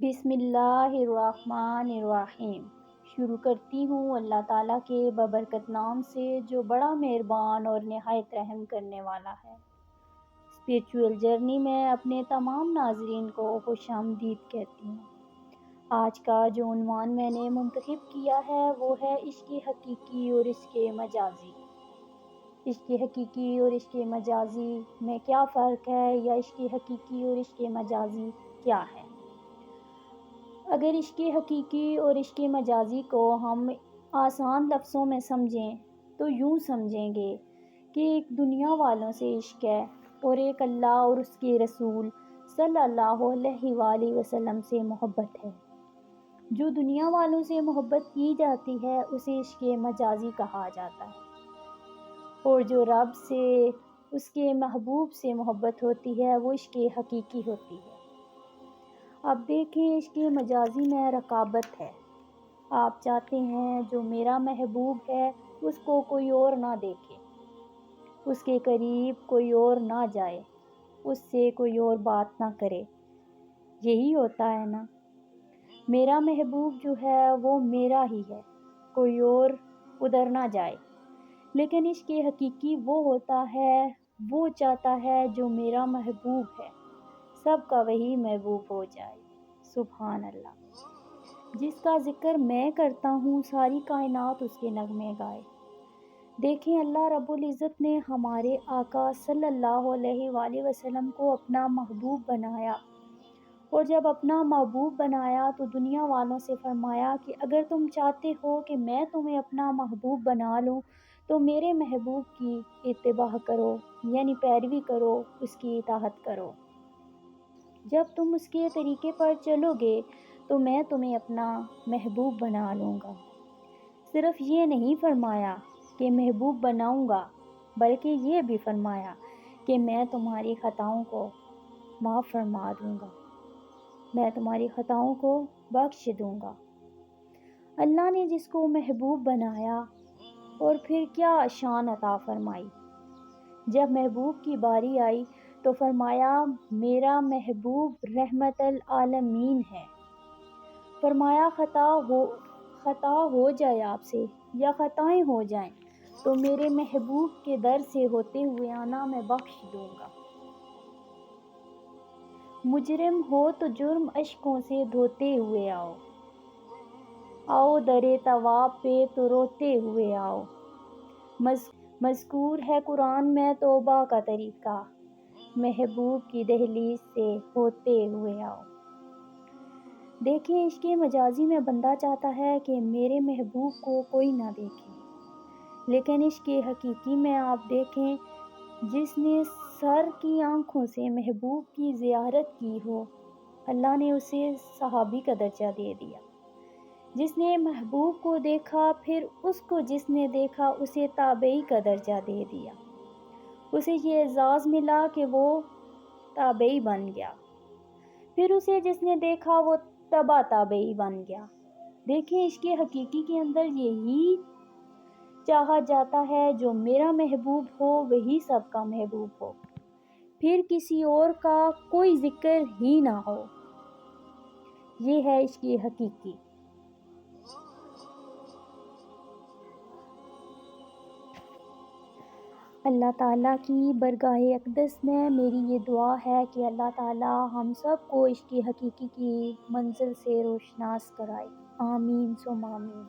بسم اللہ الرحمن الرحیم۔ شروع کرتی ہوں اللہ تعالیٰ کے ببرکت نام سے جو بڑا مہربان اور نہایت رحم کرنے والا ہے۔ اسپریچول جرنی میں اپنے تمام ناظرین کو خوش آمدید کہتی ہوں۔ آج کا جو عنوان میں نے منتخب کیا ہے وہ ہے عشق حقیقی اور عشق مجازی۔ عشق حقیقی اور عشق مجازی میں کیا فرق ہے، یا عشق حقیقی اور عشق مجازی کیا ہے؟ اگر عشق حقیقی اور عشق مجازی کو ہم آسان لفظوں میں سمجھیں تو یوں سمجھیں گے کہ ایک دنیا والوں سے عشق ہے اور ایک اللہ اور اس کے رسول صلی اللہ علیہ وآلہ وسلم سے محبت ہے۔ جو دنیا والوں سے محبت کی جاتی ہے اسے عشق مجازی کہا جاتا ہے، اور جو رب سے اس کے محبوب سے محبت ہوتی ہے وہ عشق حقیقی ہوتی ہے۔ اب دیکھیں، عشق مجازی میں رقابت ہے۔ آپ چاہتے ہیں جو میرا محبوب ہے اس کو کوئی اور نہ دیکھے، اس کے قریب کوئی اور نہ جائے، اس سے کوئی اور بات نہ کرے۔ یہی ہوتا ہے نا، میرا محبوب جو ہے وہ میرا ہی ہے، کوئی اور ادھر نہ جائے۔ لیکن عشق حقیقی وہ ہوتا ہے، وہ چاہتا ہے جو میرا محبوب ہے سب کا وہی محبوب ہو جائے۔ سبحان اللہ۔ جس کا ذکر میں کرتا ہوں ساری کائنات اس کے نغمے گائے۔ دیکھیں، اللہ رب العزت نے ہمارے آقا صلی اللہ علیہ وآلہ وسلم کو اپنا محبوب بنایا، اور جب اپنا محبوب بنایا تو دنیا والوں سے فرمایا کہ اگر تم چاہتے ہو کہ میں تمہیں اپنا محبوب بنا لوں تو میرے محبوب کی اتباع کرو، یعنی پیروی کرو، اس کی اطاعت کرو۔ جب تم اس کے طریقے پر چلو گے تو میں تمہیں اپنا محبوب بنا لوں گا۔ صرف یہ نہیں فرمایا کہ محبوب بناؤں گا، بلکہ یہ بھی فرمایا کہ میں تمہاری خطاؤں کو معاف فرما دوں گا، میں تمہاری خطاؤں کو بخش دوں گا۔ اللہ نے جس کو محبوب بنایا اور پھر کیا شان عطا فرمائی۔ جب محبوب کی باری آئی تو فرمایا میرا محبوب رحمت العالمین ہے۔ فرمایا خطا ہو جائے آپ سے یا خطائیں ہو جائیں تو میرے محبوب کے در سے ہوتے ہوئے آنا، میں بخش دوں گا۔ مجرم ہو تو جرم اشکوں سے دھوتے ہوئے آؤ، آؤ درِ تواب پہ تو روتے ہوئے آؤ۔ مذکور ہے قرآن میں توبہ کا طریقہ، محبوب کی دہلیز سے ہوتے ہوئے آؤ۔ دیکھیں، عشق مجازی میں بندہ چاہتا ہے کہ میرے محبوب کو کوئی نہ دیکھے، لیکن عشق حقیقی میں آپ دیکھیں، جس نے سر کی آنکھوں سے محبوب کی زیارت کی ہو، اللہ نے اسے صحابی کا درجہ دے دیا۔ جس نے محبوب کو دیکھا، پھر اس کو جس نے دیکھا اسے تابعی کا درجہ دے دیا۔ اسے یہ اعزاز ملا کہ وہ تابعی بن گیا، پھر اسے جس نے دیکھا وہ تبع تابعی بن گیا۔ دیکھیں، عشق حقیقی کے اندر یہی چاہا جاتا ہے جو میرا محبوب ہو وہی سب کا محبوب ہو، پھر کسی اور کا کوئی ذکر ہی نہ ہو۔ یہ ہے عشق حقیقی۔ اللہ تعالیٰ کی بارگاہ اقدس میں میری یہ دعا ہے کہ اللہ تعالیٰ ہم سب کو عشق حقیقی کی منزل سے روشناس کرائے۔ آمین ثم آمین۔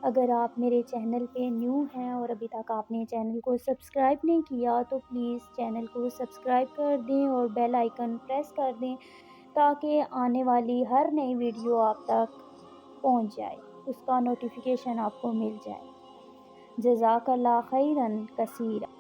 اگر آپ میرے چینل پہ نیو ہیں اور ابھی تک آپ نے چینل کو سبسکرائب نہیں کیا تو پلیز چینل کو سبسکرائب کر دیں اور بیل آئیکن پریس کر دیں تاکہ آنے والی ہر نئی ویڈیو آپ تک پہنچ جائے، اس کا نوٹیفیکیشن آپ کو مل جائے۔ جزاک اللہ خیراً کثیرا۔